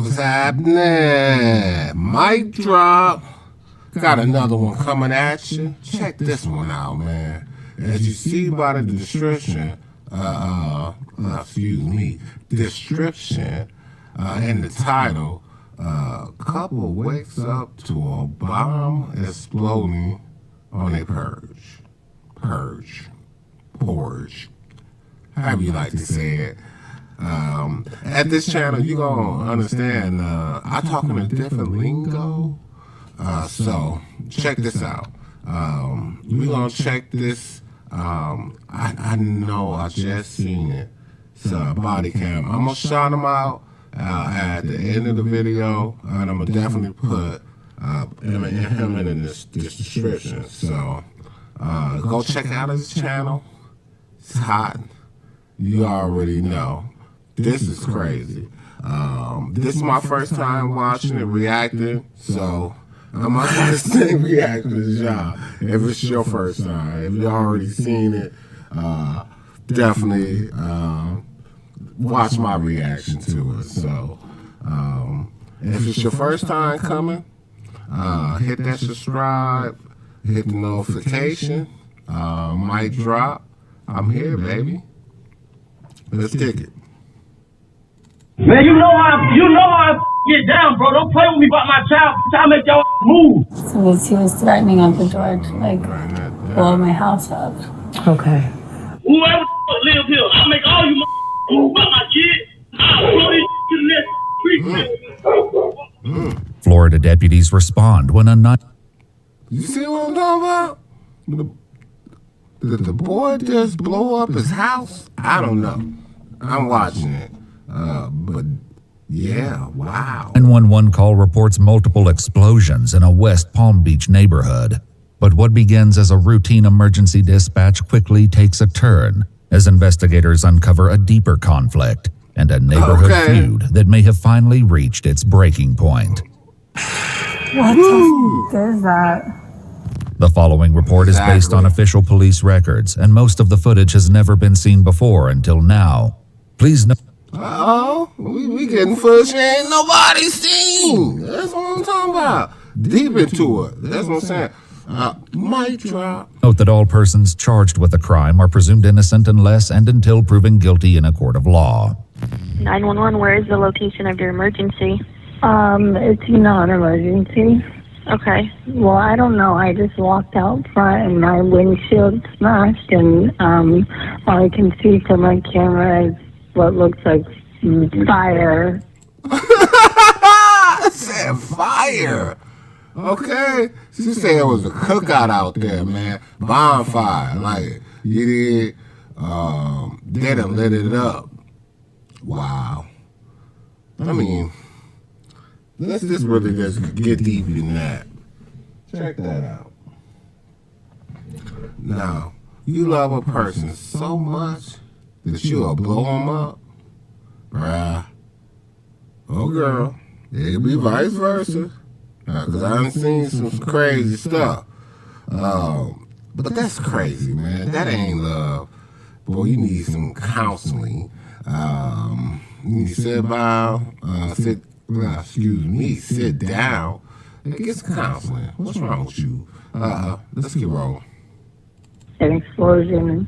What's happening? Mic drop. Got another one coming at you. Check this one out, man. As you see by the description, description and the title, couple wakes up to a bomb exploding on a porch, however you like to say it. At this channel, you gonna understand, I talk in a different lingo, so check this out. We're gonna check this. I know I just seen it. It's a body cam. I'm gonna shout them out at the end of the video, and I'm gonna definitely put him in this description. So go check out his channel. It's hot. You already know. This is crazy. This is my first time watching it, reacting, so I'm not gonna say reacting as y'all if it's your first time. If you already seen it, definitely watch my reaction to it. So if it's your first time coming, hit that subscribe, hit the notification, mic drop. I'm here, baby. Let's kick it. Man, you know I get down, bro. Don't play with me about my child. I'll make y'all move. So he was threatening Uncle George, like, blow my house up. Okay. Whoever live here, I'll make all you move about my kid. I'll blow this to the next street. Florida deputies respond when a night. You see what I'm talking about? Did the boy just blow up his house? I don't know. I'm watching it. But yeah, wow. 911 call reports multiple explosions in a West Palm Beach neighborhood. But what begins as a routine emergency dispatch quickly takes a turn as investigators uncover a deeper conflict and a neighborhood feud that may have finally reached its breaking point. What the f*** is that? The following report is based on official police records, and most of the footage has never been seen before until now. Please note. We getting footage ain't nobody seen. That's what I'm talking about. Deep into it. That's what I'm saying. Mic drop. Note that all persons charged with the crime are presumed innocent unless and until proven guilty in a court of law. 911, where is the location of your emergency? It's not an emergency. Okay. Well, I don't know. I just walked out front and my windshield smashed, and all I can see from my camera is what looks like fire. I said fire. Okay. She said it was a cookout out there, man. Bonfire. Like, you did. They done lit it up. Wow. I mean, let's just really just get deep in that. Check that out. Now, you love a person so much that you'll blow them up, bruh. Oh, girl. It'll be vice versa. Because I done seen some crazy stuff. But that's crazy, man. That ain't love. Boy, you need some counseling. You need to sit down and get some counseling. What's wrong with you? Let's get rolling. An explosion.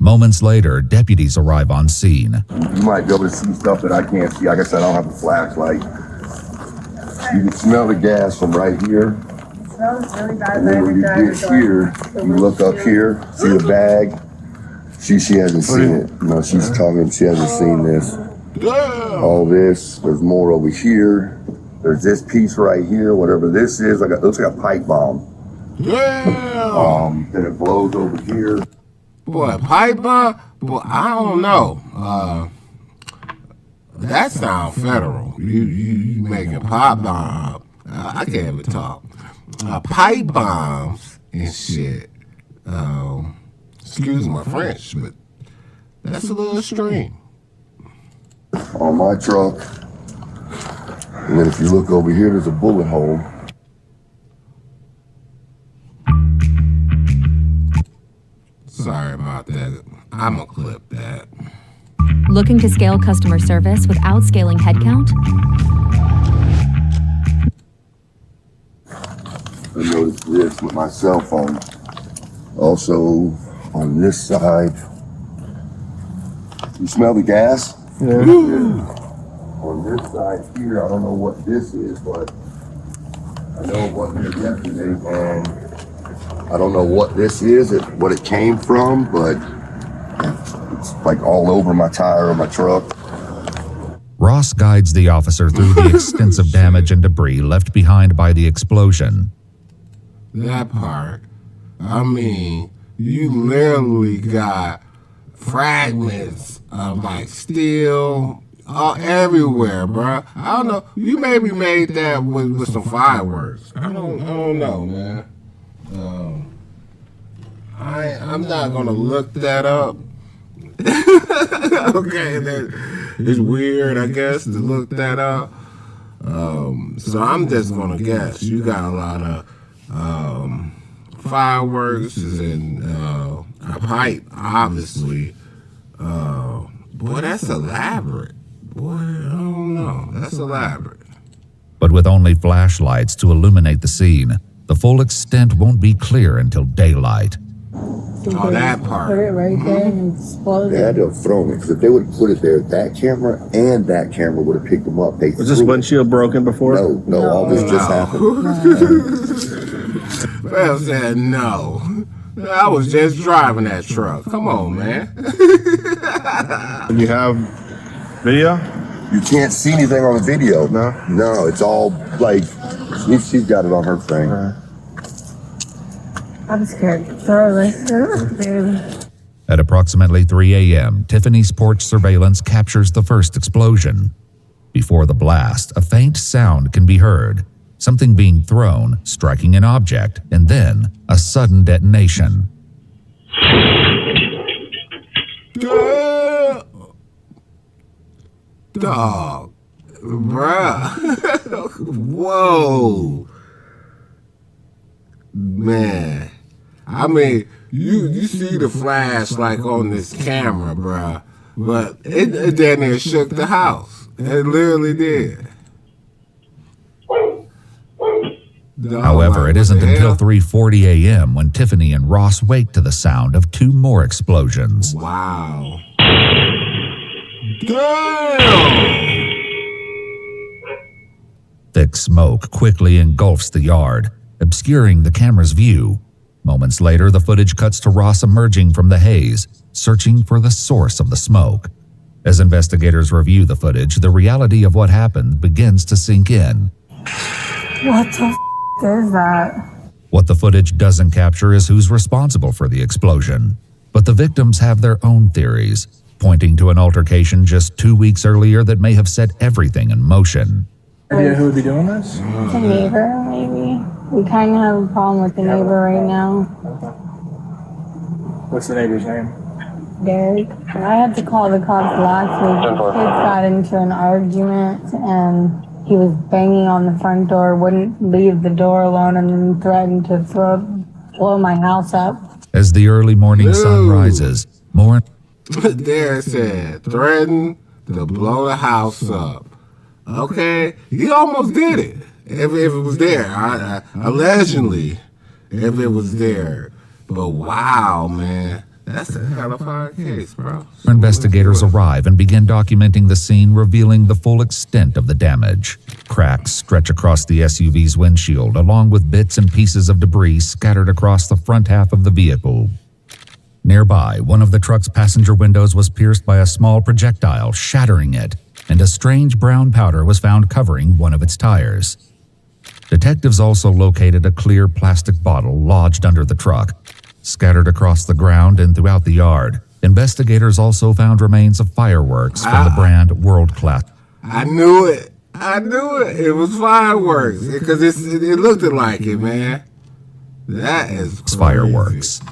Moments later, deputies arrive on scene. You might be able to see stuff that I can't see. Like I said, I don't have a flashlight. You can smell the gas from right here. It smells really bad. And then when you get here, you look up here, see the bag. She hasn't seen it. No, she's talking. She hasn't seen this. All this. There's more over here. There's this piece right here. Whatever this is, it looks like a pipe bomb. Then it blows over here. Boy, pipe bomb? Boy, I don't know. That sounds federal. You making pipe bomb. I can't even talk. Pipe bombs and shit. Excuse my French, but that's a little extreme. On my truck. And then if you look over here, there's a bullet hole. Sorry about that. I'm gonna clip that. Looking to scale customer service without scaling headcount? I noticed this with my cell phone. Also, on this side, you smell the gas? Yeah. On this side here, I don't know what this is, but I know it wasn't here yesterday, and I don't know what this is, what it came from, but it's like all over my tire on my truck. Ross guides the officer through the extensive damage and debris left behind by the explosion. That part. I mean, you literally got fragments of like steel everywhere, bro. I don't know. You maybe made that with some fireworks. I don't know, man. I'm not gonna look that up. Okay, it's weird, I guess, to look that up. So I'm just gonna guess you got a lot of fireworks and a pipe, obviously. Boy, that's elaborate. Boy, I don't know. That's elaborate. But with only flashlights to illuminate the scene, the full extent won't be clear until daylight. Oh, that part. Put it right there and explode They had to have thrown it, because if they would have put it there, that camera and that camera would have picked them up. Was this windshield broken before? No, all this just happened. Well said no. I was just driving that truck. Come on, man. And you have video? You can't see anything on the video. No? No, it's all like, she's got it on her thing. I'm scared. Thoroughly. At approximately 3 a.m., Tiffany's porch surveillance captures the first explosion. Before the blast, a faint sound can be heard, something being thrown, striking an object, and then a sudden detonation. Dog. Bruh. Whoa. Man. I mean, you see the flash like on this camera, bruh. But it damn near shook the house. It literally did. However, it isn't until 3:40 a.m. when Tiffany and Ross wake to the sound of 2 more explosions. Wow. Damn! Thick smoke quickly engulfs the yard, obscuring the camera's view. Moments later, the footage cuts to Ross emerging from the haze, searching for the source of the smoke. As investigators review the footage, the reality of what happened begins to sink in. What the is that? What the footage doesn't capture is who's responsible for the explosion. But the victims have their own theories, pointing to an altercation just 2 weeks earlier that may have set everything in motion. Idea who would be doing this? The neighbor, maybe. We kind of have a problem with the neighbor right now. What's the neighbor's name? Derek. I had to call the cops last week. The kids got into an argument and he was banging on the front door, wouldn't leave the door alone, and then threatened to blow my house up. As the early morning sun rises, more Derek said, threatened to blow the house up. Okay, he almost did it. If it was there, allegedly, if it was there. But wow, man, that's a hell of a case, bro. investigators arrive and begin documenting the scene, revealing the full extent of the damage. Cracks stretch across the SUV's windshield, along with bits and pieces of debris scattered across the front half of the vehicle. Nearby, one of the truck's passenger windows was pierced by a small projectile, shattering it, and a strange brown powder was found covering one of its tires. Detectives also located a clear plastic bottle lodged under the truck. Scattered across the ground and throughout the yard, investigators also found remains of fireworks from the brand World Class. I knew it. It was fireworks because it looked like it, man. That is crazy. Fireworks.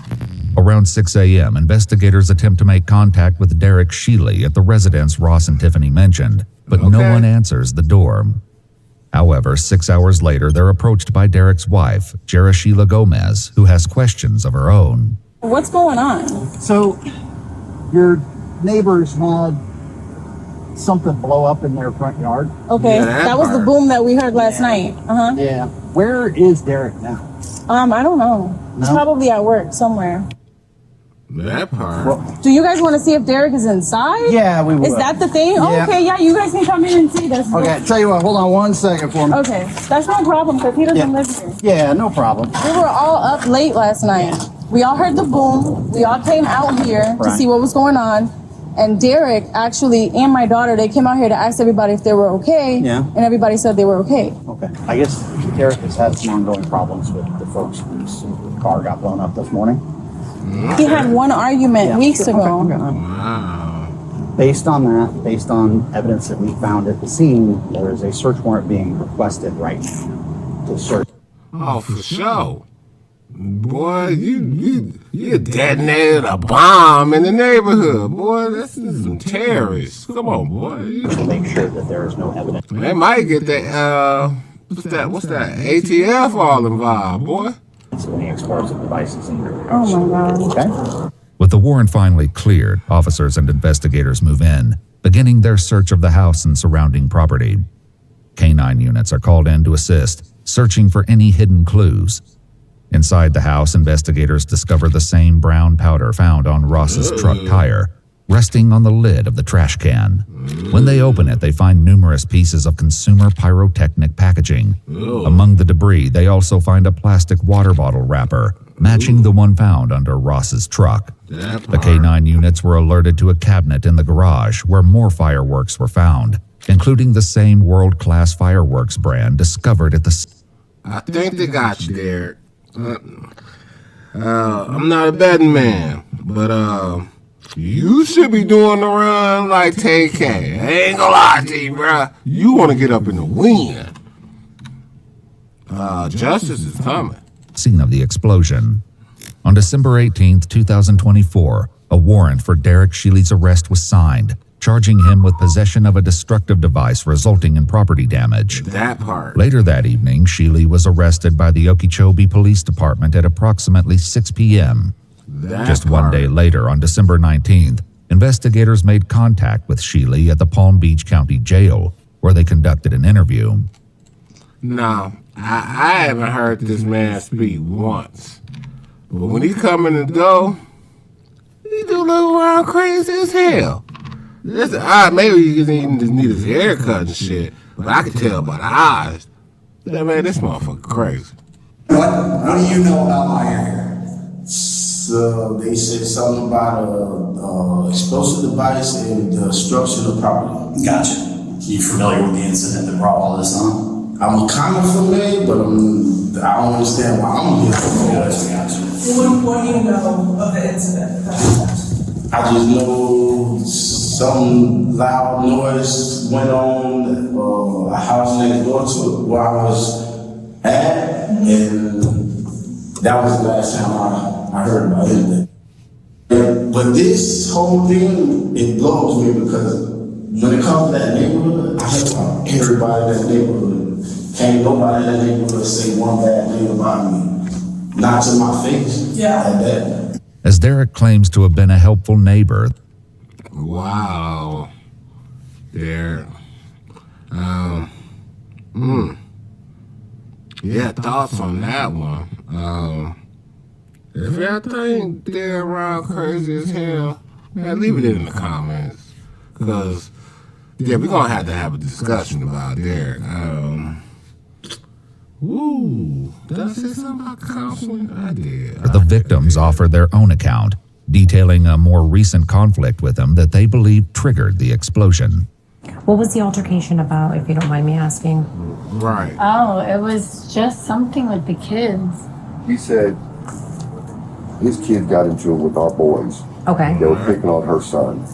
Around 6 a.m., investigators attempt to make contact with Derek Shealy at the residence Ross and Tiffany mentioned, but no one answers the door. However, 6 hours later, they're approached by Derek's wife, Jera Sheila Gomez, who has questions of her own. What's going on? So, your neighbors had something blow up in their front yard. Okay, Yeah, that was the part. boom that we heard last night. Yeah. Where is Derek now? I don't know. He's No? probably at work somewhere. That part. Well, Do you guys want to see if Derek is inside? yeah, we will. Is that the thing? Oh, Yeah. okay, yeah, you guys can come in and see this. Okay, tell you what, hold on 1 second for me. Okay, that's no problem because he doesn't Yeah. live here. Yeah, no problem. We were all up late last night. We all heard the boom. We all came out here to Right. see what was going on. And Derek actually and my daughter, they came out here to ask everybody if they were okay. Yeah. And everybody said they were okay. Okay. I guess Derek has had some ongoing problems with the folks whose car got blown up this morning. He had one argument weeks ago. Okay. Wow. Based on that, based on evidence that we found at the scene, there is a search warrant being requested right now to search. Oh, for sure. Boy, you detonated a bomb in the neighborhood. Boy, this is some terrorists. Come on, boy. To make sure that there is no evidence. They might get that, what's that, ATF all involved, boy. of any explosive devices in your area. Oh my God. Okay? With the warrant finally cleared, officers and investigators move in, beginning their search of the house and surrounding property. Canine units are called in to assist, searching for any hidden clues. Inside the house, investigators discover the same brown powder found on Ross's truck tire, resting on the lid of the trash can. When they open it, they find numerous pieces of consumer pyrotechnic packaging. Among the debris, they also find a plastic water bottle wrapper, matching the one found under Ross's truck. The K9 units were alerted to a cabinet in the garage where more fireworks were found, including the same world-class fireworks brand discovered at the... I think they got you, Derek. I'm not a betting man, but you should be doing the run like TK. I ain't gonna lie to you, bruh. You want to get up in the wind. Justice is coming. Scene of the explosion. On December 18, 2024, a warrant for Derek Shealy's arrest was signed, charging him with possession of a destructive device resulting in property damage. That part. Later that evening, Shealy was arrested by the Okeechobee Police Department at approximately 6 p.m. Just one day later, on December 19th, investigators made contact with Shealy at the Palm Beach County Jail, where they conducted an interview. No, I haven't heard this man speak once. But when he come in the door, he do look around crazy as hell. Maybe he just need his hair cut and shit, but I can tell by the eyes. Yeah, man, this motherfucker crazy. What do you know about my area? So they said something about a explosive device and destruction of property. Gotcha. You familiar with the incident that brought all this on? I'm kind of familiar, but I don't understand why I'm here. Gotcha. What do you know of the incident? I just know some loud noise went on a house next door to where I was at, and that was the last time I heard about anything. But this whole thing, it blows me because when it comes to that neighborhood, I hear everybody in that neighborhood. Can't nobody in that neighborhood say one bad thing about me. Not to my face. Yeah. Like that. As Derek claims to have been a helpful neighbor. Wow. Derek. Yeah, thoughts on that one. If y'all think they're around crazy as hell, man, leave it in the comments. Because, yeah, we're going to have a discussion about Derek. Did I say something about counseling? I did. The victims offer their own account, detailing a more recent conflict with him that they believe triggered the explosion. What was the altercation about, if you don't mind me asking? Right. Oh, it was just something with the kids. He said his kids got into it with our boys. Okay. They were picking on her son.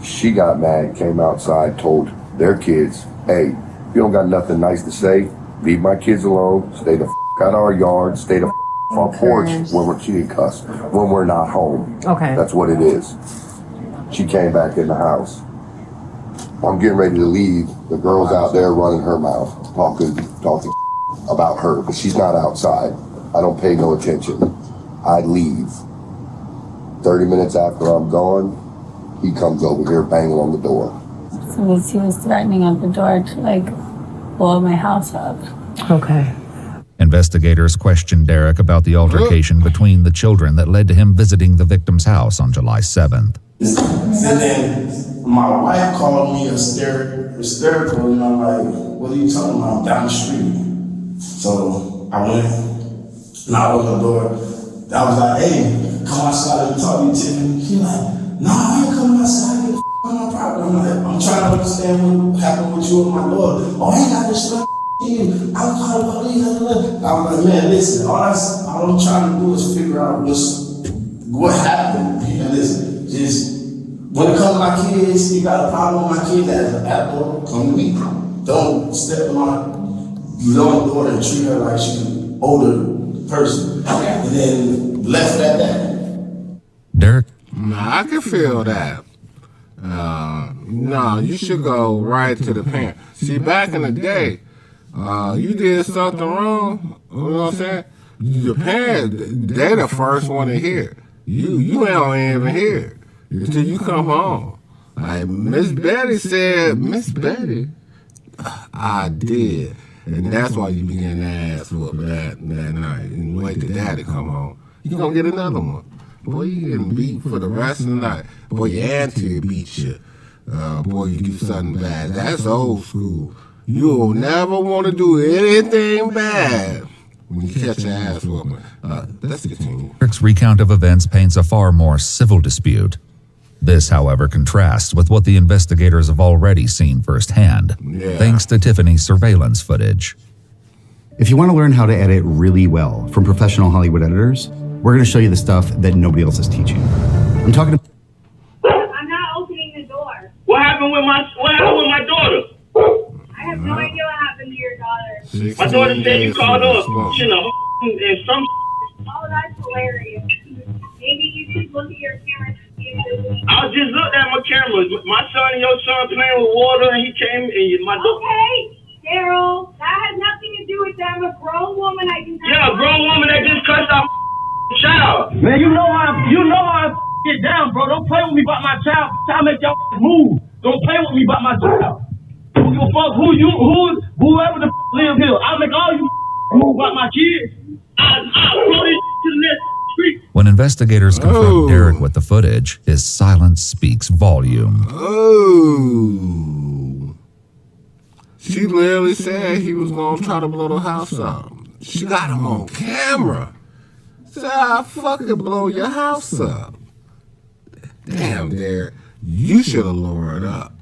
She got mad, came outside, told their kids, hey, if you don't got nothing nice to say, leave my kids alone, stay the out of our yard, stay the off our porch when we're kitty cuss, when we're not home. Okay. That's what it is. She came back in the house. I'm getting ready to leave. The girl's out there running her mouth, talking about her, but she's not outside. I don't pay no attention. I leave. 30 minutes after I'm gone, he comes over here banging on the door. was he was threatening at the door to like blow my house up. Okay. Investigators questioned Derek about the altercation between the children that led to him visiting the victim's house on July 7th. And then my wife called me hysterical, and I'm like, what are you talking about? I'm down the street. So I went, and I opened the door. I was like, hey, come outside and talk to me. She's like, no, I ain't coming outside. Get the f out of my property. I'm like, I'm trying to understand what happened with you and my daughter. Oh, I ain't got this stuff. You. I was calling police. I was like, man, listen, all I'm trying to do is figure out what happened. You know, listen, just when it comes to my kids, you got a problem with my kids at door, come to me. Don't step on my young daughter and treat her like she's an older person. And then left at that. Derek? Nah, I can feel that. No, you should go right to the parent. See, back in the day, you did something wrong, you know what I'm saying? Your parents, they're the first one to hear. You don't even hear it until you come home. Like Miss Betty said, Miss Betty, I did. And that's why you began to ask for that night and wait till daddy come home. You gonna get another one. Boy, you getting beat for the rest of the night. Boy, your auntie beat you. Boy, you do something bad. That's old school. You'll never want to do anything bad when you catch your ass whooping. Let's continue. Derek's recount of events paints a far more civil dispute. This, however, contrasts with what the investigators have already seen firsthand, thanks to Tiffany's surveillance footage. If you want to learn how to edit really well from professional Hollywood editors, we're going to show you the stuff that nobody else is teaching. I'm talking to... I'm not opening the door. What happened with my daughter? I have no idea what happened to your daughter. My daughter said you called her and some. Oh, that's hilarious. Maybe you should look at your camera. I just looked at my camera. My son and your son playing with water, and he came and my daughter. Okay, Daryl, that has nothing to do with them. A grown woman, I can. Yeah, a grown woman that just cussed out my child. Man, you know how I get down, bro. Don't play with me about my child. Try to make y'all move. Don't play with me about my child. Who give a fuck whoever the live here? I'll make all you move about my kids. I'll throw this to the next street. When investigators confront Derek with the footage, his silence speaks volume. Oh. She literally said he was going to try to blow the house up. She got him on camera. Said, I'll fucking blow your house up. Damn, Derek. You should have lowered up.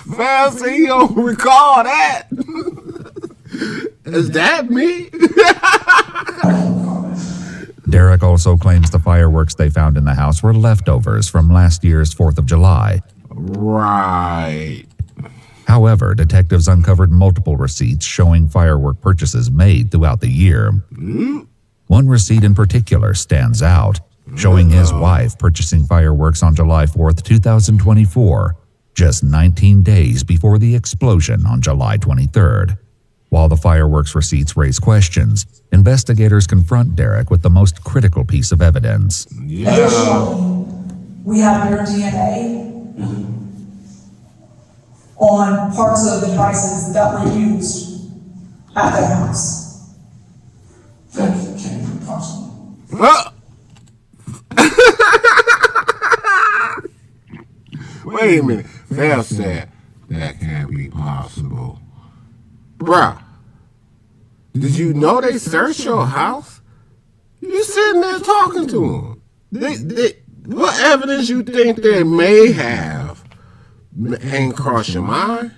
Man, see, you don't recall that. Is that me? Derek also claims the fireworks they found in the house were leftovers from last year's 4th of July. Right. However, detectives uncovered multiple receipts showing firework purchases made throughout the year. One receipt in particular stands out, showing his wife purchasing fireworks on July 4th, 2024, just 19 days before the explosion on July 23rd. While the fireworks receipts raise questions, investigators confront Derek with the most critical piece of evidence. We have your DNA on parts of the devices that were used at the house. That can't be possible. Wait a minute. Val said that can't be possible. Bruh, did you know they searched your house? You sitting there talking to them. What evidence you think they may have ain't crossed your mind?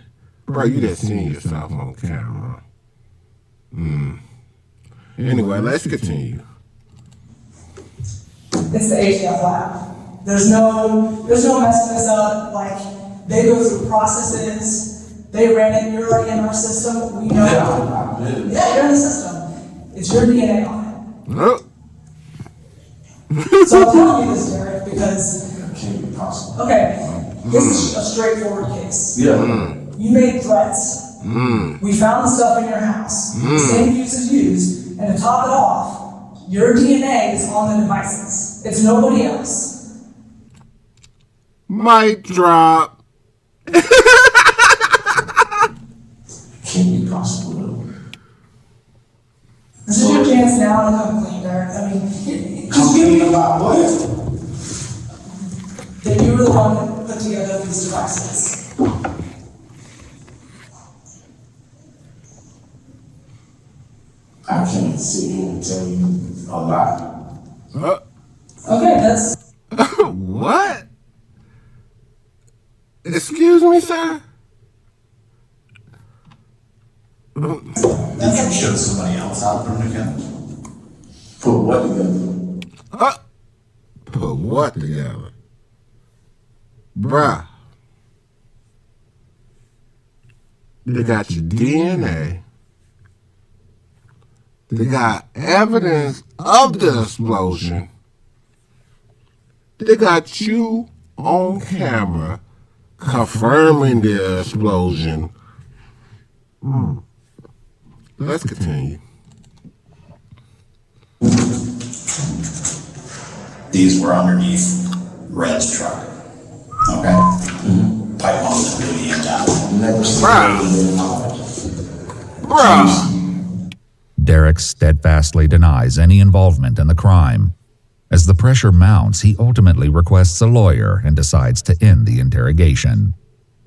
Bro, you just seen yourself on camera. Anyway, let's continue. It's the ATF lab. There's no messing this up. Like, they go through processes. They ran it. You're already in our system. We know. Yeah, you're in the system. It's your DNA on it. So I'm telling you this, Derek, because That can't be possible. okay, this is a straightforward case. Yeah. You made threats. We found the stuff in your house. The same fuse is used, And to top it off, your DNA is on the devices. It's nobody else. Mic drop. Can you possibly? This is your chance now to come clean, Derek. I mean, Come clean about what? that you were the one that put together these devices. I can't sit here and tell you a lot. Okay, that's. What? Excuse me, sir? Did you show somebody else out there again? Put what together? Put what together? Bruh. They got your DNA. They got evidence of the explosion. They got you on camera confirming the explosion. Let's continue. These were underneath Red's truck. Okay? Pipe on the duty and down. Never seen Bruh. Derek steadfastly denies any involvement in the crime. As the pressure mounts, he ultimately requests a lawyer and decides to end the interrogation.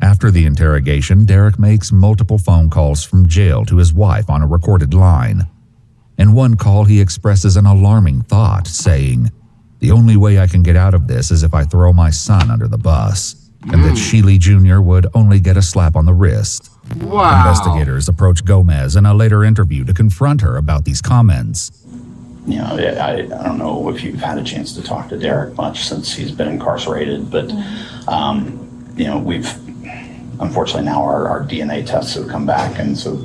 After the interrogation, Derek makes multiple phone calls from jail to his wife on a recorded line. In one call, he expresses an alarming thought, saying, "The only way I can get out of this is if I throw my son under the bus," and that Sheely Jr. would only get a slap on the wrist. Wow. Investigators approach Gomez in a later interview to confront her about these comments. You know, I don't know if you've had a chance to talk to Derek much since he's been incarcerated, but, you know, we've, unfortunately now our DNA tests have come back, and so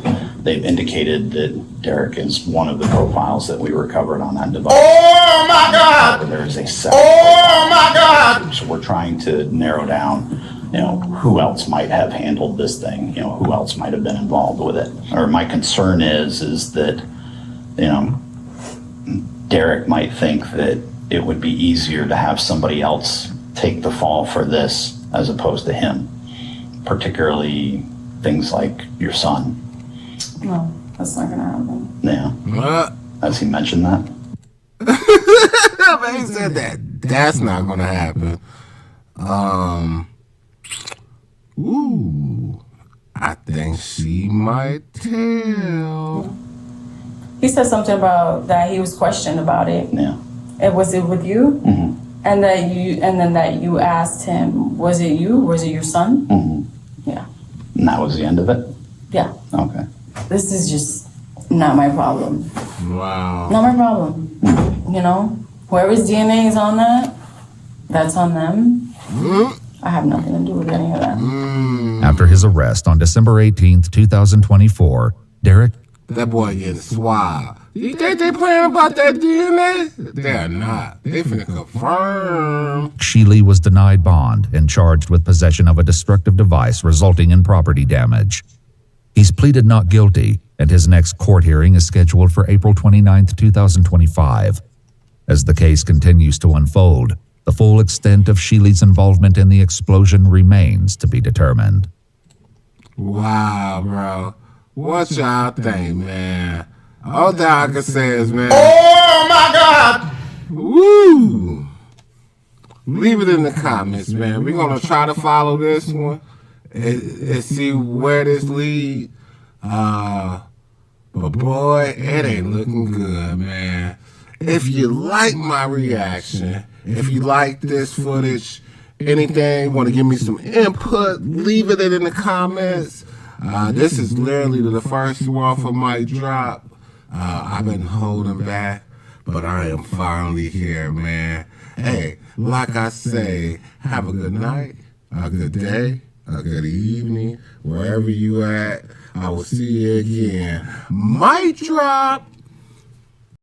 they've indicated that Derek is one of the profiles that we recovered on that device. Oh my God! There's a second. Oh my God! So we're trying to narrow down, you know, who else might have handled this thing, you know, who else might have been involved with it. Or my concern is that, you know, Derek might think that it would be easier to have somebody else take the fall for this as opposed to him, particularly things like your son. No, that's not gonna happen. Yeah. Has he mentioned that? He said that. That's not gonna happen. I think she might tell. He said something about that he was questioned about it. Yeah. And was it with you? Mm-hmm. And that you asked him, was it you? Was it your son? Mm-hmm. Yeah. And that was the end of it? Yeah. Okay. This is just not my problem. Wow. Not my problem. You know, whoever's DNA is on that, that's on them. I have nothing to do with any of that. After his arrest on December 18th, 2024, Derek... That boy getting suave. You think they playing about that DNA? They're not. They finna confirm. Sheely was denied bond and charged with possession of a destructive device resulting in property damage. He's pleaded not guilty, and his next court hearing is scheduled for April 29th, 2025. As the case continues to unfold, the full extent of Sheely's involvement in the explosion remains to be determined. Wow, bro. What y'all think, man? All that I can say is, man. Oh my God! Woo! Leave it in the comments, man. We're gonna try to follow this one and see where this leads. But boy, it ain't looking good, man. If you like my reaction, if you like this footage, anything, want to give me some input, leave it in the comments. This is literally the first one for my drop. I've been holding back, but I am finally here, man. Hey, like I say, have a good night, a good day, a good evening, wherever you at. I will see you again. Mic drop.